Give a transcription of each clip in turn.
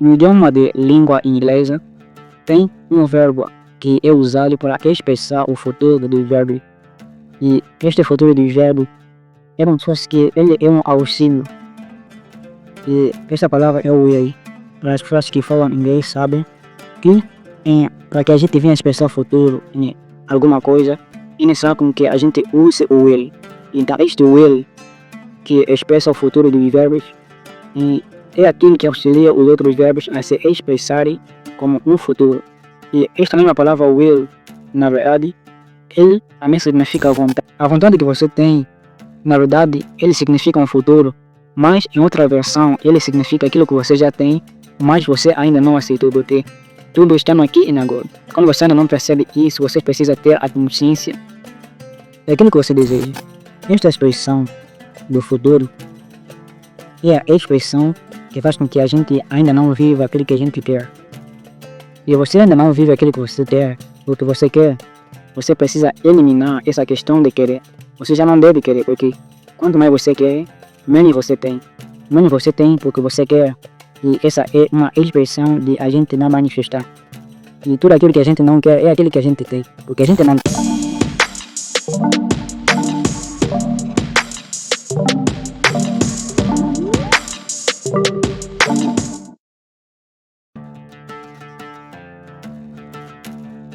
No idioma de língua inglesa, tem um verbo que é usado para expressar o futuro do verbo. E este futuro do verbo é como se fosse que ele é um auxílio. E esta palavra é will. Para as pessoas que falam inglês sabem que para que a gente venha expressar o futuro em alguma coisa, é necessário com que a gente use o will. Então este will que expressa o futuro dos verbos é aquilo que auxilia os outros verbos a se expressarem como um futuro. E esta mesma palavra will, na verdade, ele também significa a vontade. A vontade que você tem, na verdade, ele significa um futuro, mas em outra versão, ele significa aquilo que você já tem, mas você ainda não aceitou do ter. Tudo está no aqui e no agora. Quando você ainda não percebe isso, você precisa ter a consciência daquilo que você deseja. Esta expressão do futuro é a expressão que faz com que a gente ainda não viva aquilo que a gente quer. E você ainda não vive aquilo que você quer, o que você quer, você precisa eliminar essa questão de querer. Você já não deve querer, porque quanto mais você quer, menos você tem. Menos você tem porque você quer. E essa é uma expressão de a gente não manifestar. E tudo aquilo que a gente não quer é aquilo que a gente tem, porque a gente não tem.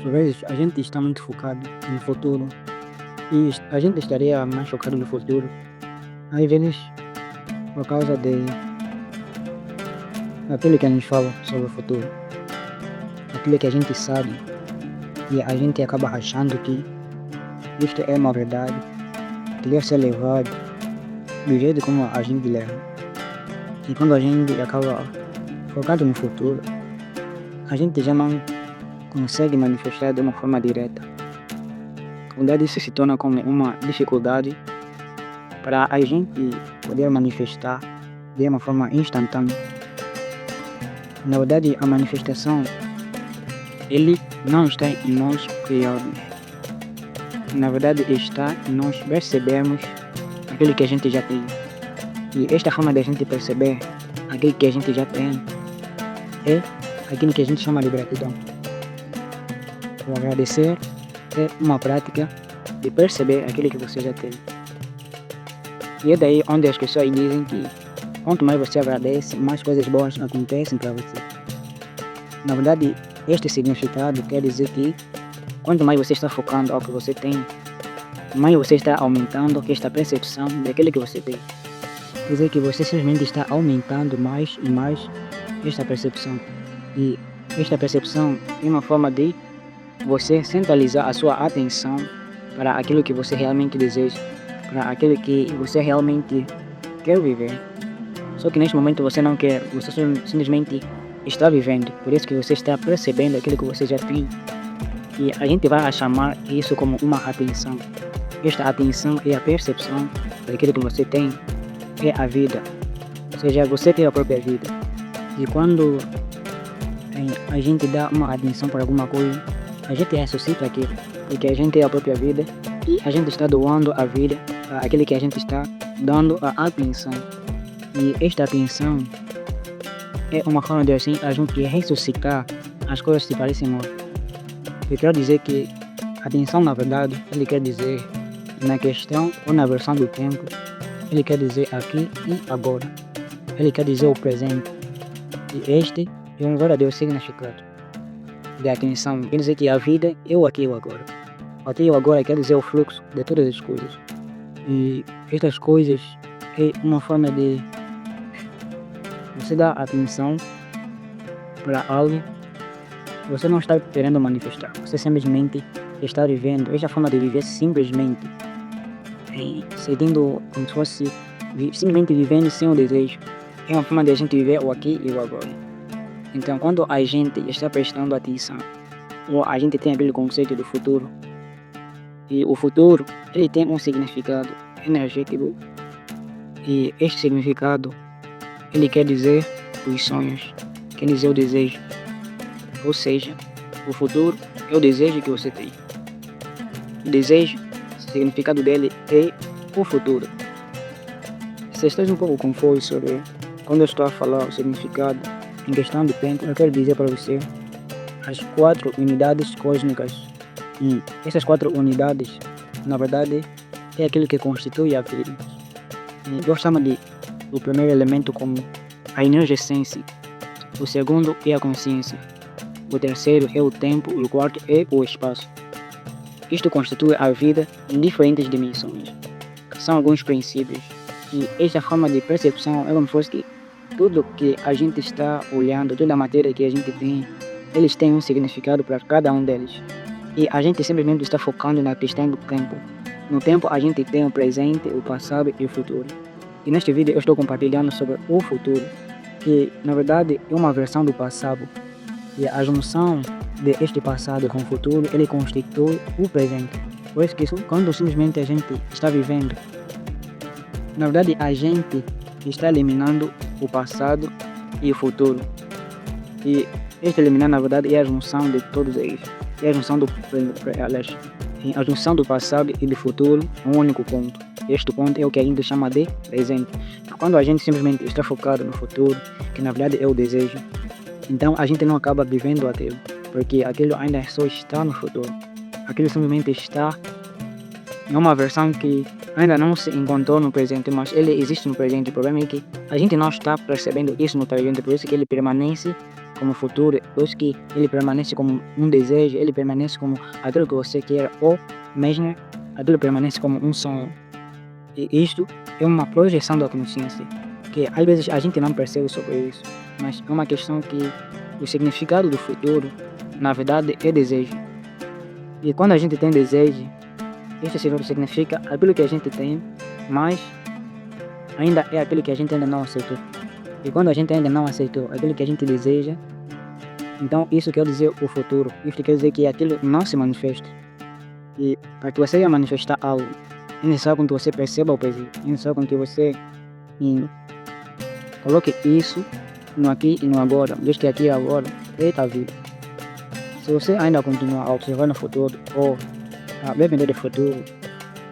Às vezes a gente está muito focado no futuro e a gente estaria mais focado no futuro, às vezes por causa de aquilo que a gente fala sobre o futuro, aquilo que a gente sabe e a gente acaba achando que isto é uma verdade que deve ser levado do jeito como a gente leva. E quando a gente acaba focado no futuro, a gente já não consegue manifestar de uma forma direta. Na verdade, isso se torna como uma dificuldade para a gente poder manifestar de uma forma instantânea. Na verdade, a manifestação ele não está em nós criarmos. Na verdade, está em nós percebermos aquilo que a gente já tem. E esta forma de a gente perceber aquilo que a gente já tem é aquilo que a gente chama de gratidão. O agradecer é uma prática de perceber aquilo que você já tem. E é daí onde as pessoas dizem que quanto mais você agradece, mais coisas boas acontecem para você. Na verdade, este significado quer dizer que quanto mais você está focando ao que você tem, mais você está aumentando esta percepção daquilo que você tem. Quer dizer que você simplesmente está aumentando mais e mais esta percepção. E esta percepção é uma forma de você centralizar a sua atenção para aquilo que você realmente deseja, para aquilo que você realmente quer viver. Só que neste momento você não quer, você simplesmente está vivendo, por isso que você está percebendo aquilo que você já tem. E a gente vai chamar isso como uma atenção. Esta atenção é a percepção daquilo que você tem, é a vida. Ou seja, você tem a própria vida. E quando a gente dá uma atenção para alguma coisa, a gente ressuscita aquilo, porque a gente é a própria vida e a gente está doando a vida àquele que a gente está dando a atenção. E esta atenção é uma forma de assim a gente ressuscitar as coisas que parecem mortas. Eu quero dizer que atenção, na verdade, ele quer dizer na questão ou na versão do tempo, ele quer dizer aqui e agora. Ele quer dizer o presente. E este é um verdadeiro significado de atenção. Quer dizer que a vida é o aqui e o agora. O aqui e o agora quer dizer o fluxo de todas as coisas. E estas coisas é uma forma de você dar atenção para algo que você não está querendo manifestar. Você simplesmente está vivendo. Esta forma de viver simplesmente sentindo como se fosse simplesmente vivendo sem o desejo. É uma forma de a gente viver o aqui e o agora. Então, quando a gente está prestando atenção, ou a gente tem aquele conceito do futuro, e o futuro, ele tem um significado energético, e este significado, ele quer dizer os sonhos, quer dizer o desejo. Ou seja, o futuro é o desejo que você tem. O desejo, o significado dele é o futuro. Se estás um pouco confuso sobre quando eu estou a falar o significado em questão de tempo, eu quero dizer para você as 4 unidades cósmicas. E essas 4 unidades, na verdade, é aquilo que constitui a vida. E eu chamo de o primeiro elemento como a energessência, o segundo é a consciência, o terceiro é o tempo e o quarto é o espaço. Isto constitui a vida em diferentes dimensões. São alguns princípios. E esta forma de percepção é como se fosse que tudo que a gente está olhando, toda a matéria que a gente tem, eles têm um significado para cada um deles. E a gente simplesmente está focando na questão do tempo. No tempo a gente tem o presente, o passado e o futuro. E neste vídeo eu estou compartilhando sobre o futuro, que na verdade é uma versão do passado. E a junção deste passado com o futuro, ele constitui o presente. Por isso que quando simplesmente a gente está vivendo, na verdade a gente está eliminando o passado e o futuro. E este eliminar na verdade é a junção de todos eles. É a junção a junção do passado e do futuro é um único ponto. Este ponto é o que a gente chama de presente. Quando a gente simplesmente está focado no futuro, que na verdade é o desejo, então a gente não acaba vivendo aquilo, porque aquilo ainda só está no futuro. Aquilo simplesmente está em uma versão que ainda não se encontrou no presente, mas ele existe no presente. O problema é que a gente não está percebendo isso no presente, por isso que ele permanece como futuro, por isso que ele permanece como um desejo, ele permanece como aquilo que você quer, ou mesmo aquilo permanece como um sonho. E isto é uma projeção da consciência, que às vezes a gente não percebe sobre isso, mas é uma questão que o significado do futuro, na verdade, é desejo. E quando a gente tem desejo, isso significa aquilo que a gente tem, mas ainda é aquilo que a gente ainda não aceitou. E quando a gente ainda não aceitou aquilo que a gente deseja, então isso quer dizer o futuro. Isso quer dizer que aquilo não se manifesta. E para que você manifestar algo, é necessário que você perceba o presente. É necessário que você coloque isso no aqui e no agora. Diz que aqui e agora é a vida. Se você ainda continuar a observar no futuro ou a depender do futuro,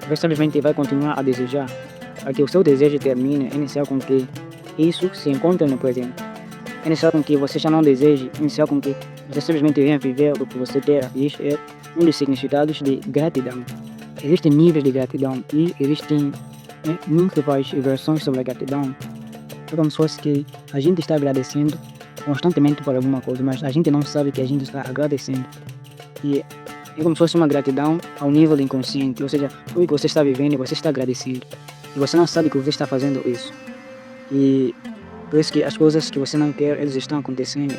você simplesmente vai continuar a desejar. Para que o seu desejo termine, é necessário que isso se encontre no presente. É necessário que você já não deseje, é necessário que você simplesmente venha viver o que você quer. E isso é um dos significados de gratidão. Existem níveis de gratidão e existem múltiplas versões sobre a gratidão. É como se fosse que a gente está agradecendo constantemente por alguma coisa, mas a gente não sabe que a gente está agradecendo. E é como se fosse uma gratidão ao nível do inconsciente, ou seja, tudo que você está vivendo e você está agradecido. E você não sabe que você está fazendo isso. E por isso que as coisas que você não quer, elas estão acontecendo.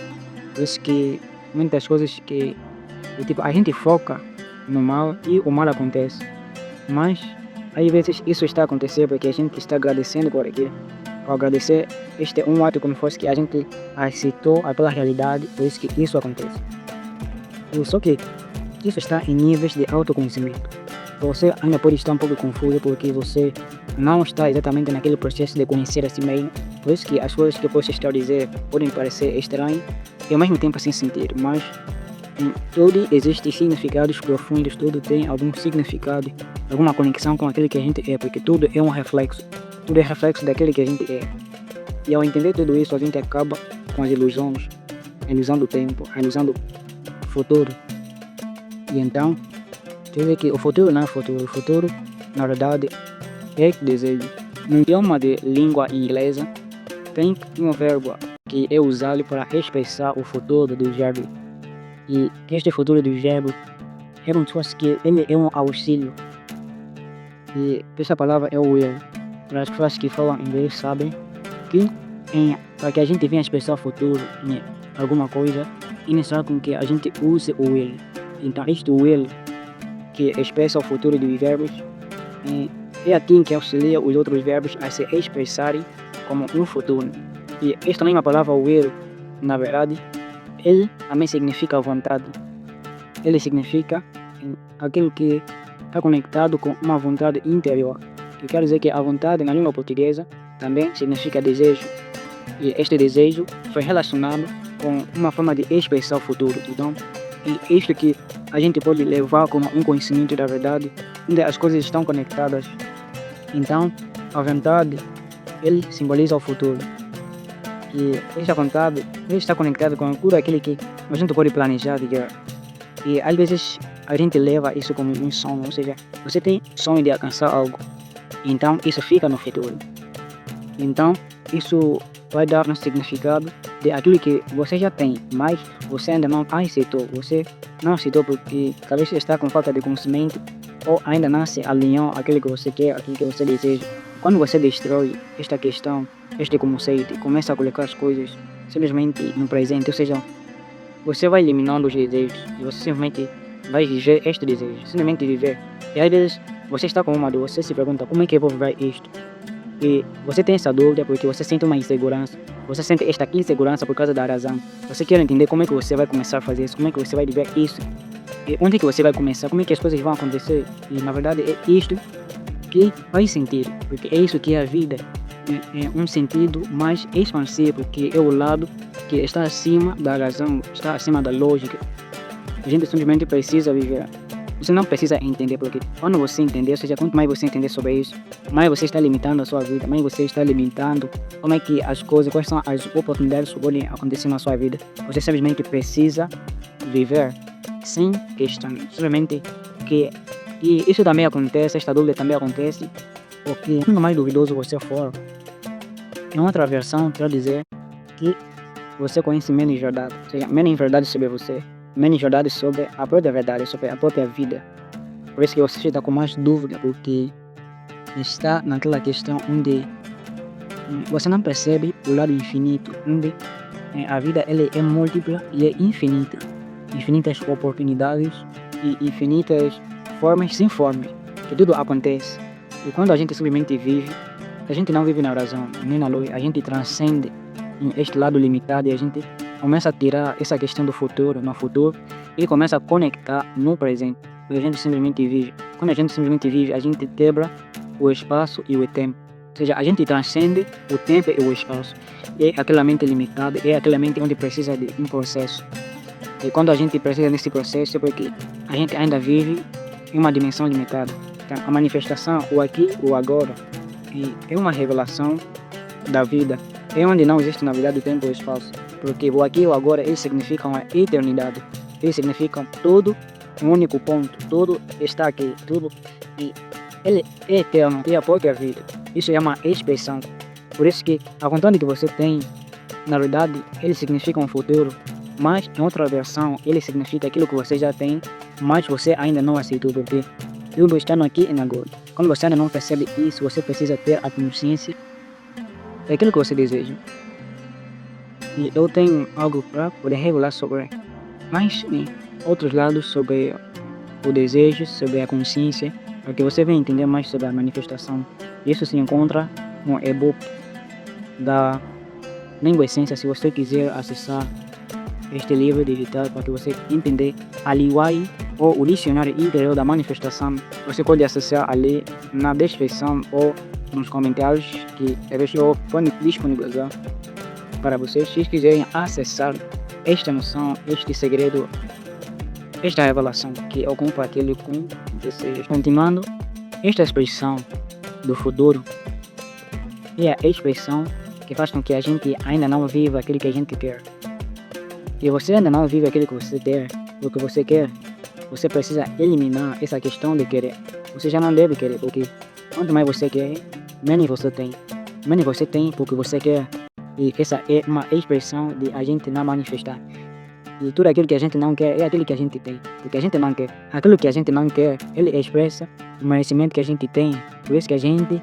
Por isso que muitas coisas que a gente foca no mal e o mal acontece. Mas às vezes isso está acontecendo porque a gente está agradecendo por aquilo. Ao agradecer, este é um ato como se fosse que a gente aceitou aquela realidade, por isso que isso acontece. Só que isso está em níveis de autoconhecimento. Você ainda pode estar um pouco confuso porque você não está exatamente naquele processo de conhecer a si mesmo. Por isso que as coisas que você está a dizer podem parecer estranhas e ao mesmo tempo sem sentido, mas em tudo existe significados profundos, tudo tem algum significado, alguma conexão com aquilo que a gente é, porque tudo é um reflexo, tudo é reflexo daquilo que a gente é. E ao entender tudo isso, a gente acaba com as ilusões, a ilusão do tempo, a ilusão do futuro. E então, quer dizer que o futuro não é futuro, o futuro, na verdade, é desejo. No idioma de língua inglesa, tem um verbo que é usado para expressar o futuro do verbo. E este futuro do verbo é como se fosse que ele é um auxílio. E essa palavra é o will. Para as pessoas que falam inglês sabem que para que a gente venha expressar o futuro em alguma coisa, é necessário que a gente use o will. Então este will que expressa o futuro dos verbos é aquilo que auxilia os outros verbos a se expressarem como um futuro. E esta mesma palavra will, na verdade, ele também significa vontade. Ele significa aquilo que está conectado com uma vontade interior. Eu quero dizer que a vontade na língua portuguesa também significa desejo. E este desejo foi relacionado com uma forma de expressar o futuro. Então, é isto que a gente pode levar como um conhecimento da verdade, onde as coisas estão conectadas. Então, a vontade, ele simboliza o futuro. que ele está conectado com tudo aquilo que a gente pode planejar, digamos. E às vezes a gente leva isso como um sonho, ou seja, você tem sonho de alcançar algo, então isso fica no futuro. Então isso vai dar um significado de aquilo que você já tem, mas você ainda não aceitou. Você não aceitou porque talvez você está com falta de conhecimento ou ainda não se alinhou àquilo que você quer, àquilo que você deseja. Quando você destrói esta questão, este conceito e começa a colocar as coisas simplesmente no presente, ou seja, você vai eliminando os desejos e você simplesmente vai viver este desejo, simplesmente viver. E às vezes você está com uma dor, você se pergunta como é que eu vou viver isto? E você tem essa dúvida porque você sente uma insegurança, você sente esta insegurança por causa da razão. Você quer entender como é que você vai começar a fazer isso, como é que você vai viver isso, e onde é que você vai começar, como é que as coisas vão acontecer. E na verdade é isto que faz sentido, porque é isso que é a vida, é um sentido mais expansivo, que é o lado que está acima da razão, está acima da lógica. A gente simplesmente precisa viver. Você não precisa entender, porque quando você entender, ou seja, quanto mais você entender sobre isso, mais você está limitando a sua vida, mais você está limitando como é que as coisas, quais são as oportunidades que podem acontecer na sua vida. Você simplesmente precisa viver sem questão, simplesmente que... E isso também acontece, esta dúvida também acontece, porque quanto mais duvidoso você for, em outra versão quer dizer que você conhece menos verdade, ou seja, menos verdade sobre você, menos verdade sobre a própria verdade, sobre a própria vida. Por isso que você está com mais dúvida, porque está naquela questão onde você não percebe o lado infinito, onde a vida ela é múltipla e é infinita. Infinitas oportunidades e infinitas formas sem formas, que tudo acontece. E quando a gente simplesmente vive, a gente não vive na razão, nem na lógica, a gente transcende este lado limitado e a gente começa a tirar essa questão do futuro no futuro e começa a conectar no presente. E a gente simplesmente vive. Quando a gente simplesmente vive, a gente quebra o espaço e o tempo. Ou seja, a gente transcende o tempo e o espaço. E é aquela mente limitada, é aquela mente onde precisa de um processo. E quando a gente precisa desse processo é porque a gente ainda vive em uma dimensão limitada. Então, a manifestação, o aqui, o agora, é uma revelação da vida. É onde não existe na verdade o tempo e o espaço. Porque o aqui e o agora, eles significam a eternidade. Eles significam todo um único ponto. Tudo está aqui. Tudo. E ele é eterno. E a própria vida. Isso é uma expressão. Por isso que a vontade que você tem, na verdade, ele significa um futuro. Mas em outra versão, ele significa aquilo que você já tem, mas você ainda não aceitou. Porque tudo está no aqui e no agora. Quando você ainda não percebe isso, você precisa ter a consciência daquilo que você deseja. E eu tenho algo para poder revelar sobre, mas em outros lados sobre o desejo, sobre a consciência, para que você venha entender mais sobre a manifestação. Isso se encontra no e-book da Língua Essência. Se você quiser acessar este livro digital para que você entender a linguagem ou o dicionário interior da manifestação, você pode acessar ali na descrição ou nos comentários, que eu vou disponibilizar para vocês. Se quiserem acessar esta noção, este segredo, esta revelação que eu compartilho com vocês. Continuando, esta expressão do futuro é a expressão que faz com que a gente ainda não viva aquilo que a gente quer. E você ainda não vive aquilo que você quer, o que você quer, você precisa eliminar essa questão de querer. Você já não deve querer, porque quanto mais você quer, menos você tem. Menos você tem porque você quer. E essa é uma expressão de a gente não manifestar. E tudo aquilo que a gente não quer é aquilo que a gente tem. Porque a gente não quer. Aquilo que a gente não quer, ele expressa o merecimento que a gente tem. Por isso que a gente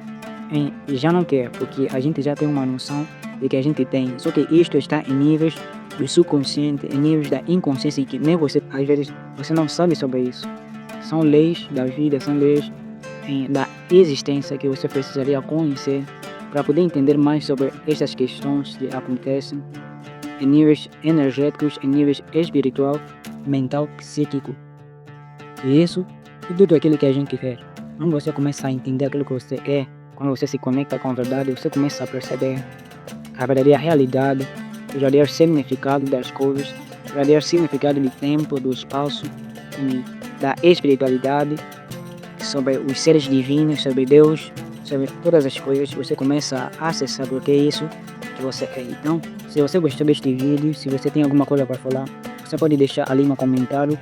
já não quer, porque a gente já tem uma noção de que a gente tem. Só que isto está em níveis do subconsciente, em níveis da inconsciência, que nem você, às vezes, você não sabe sobre isso. São leis da vida, são leis da existência que você precisaria conhecer para poder entender mais sobre essas questões que acontecem em níveis energéticos, em níveis espiritual, mental, psíquico. E isso é tudo aquilo que a gente quer. Quando você começa a entender aquilo que você é, quando você se conecta com a verdade, você começa a perceber a verdadeira realidade, o verdadeiro significado das coisas, o verdadeiro significado do tempo, do espaço, da espiritualidade, sobre os seres divinos, sobre Deus, sobre todas as coisas. Você começa a acessar porque é isso que você quer. Então, se você gostou deste vídeo, se você tem alguma coisa para falar, você pode deixar ali no comentário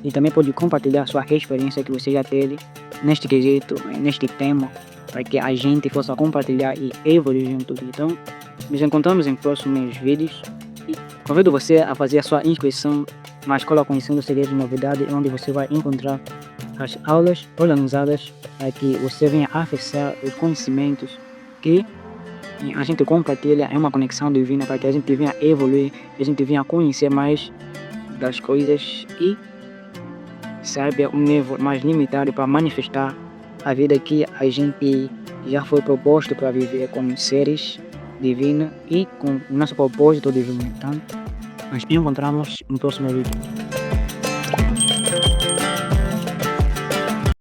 e também pode compartilhar sua experiência que você já teve neste quesito, neste tema, para que a gente possa compartilhar e evoluir juntos. Então, nos encontramos em próximos vídeos e convido você a fazer a sua inscrição na Escola Conhecendo Segredos de Novidade, onde você vai encontrar as aulas organizadas para que você venha acessar os conhecimentos que a gente compartilha. É uma conexão divina para que a gente venha evoluir, a gente venha conhecer mais das coisas e sabe um nível mais limitado para manifestar a vida que a gente já foi proposto para viver como seres divinos e com o nosso propósito divino. Então, nós encontramos no próximo vídeo.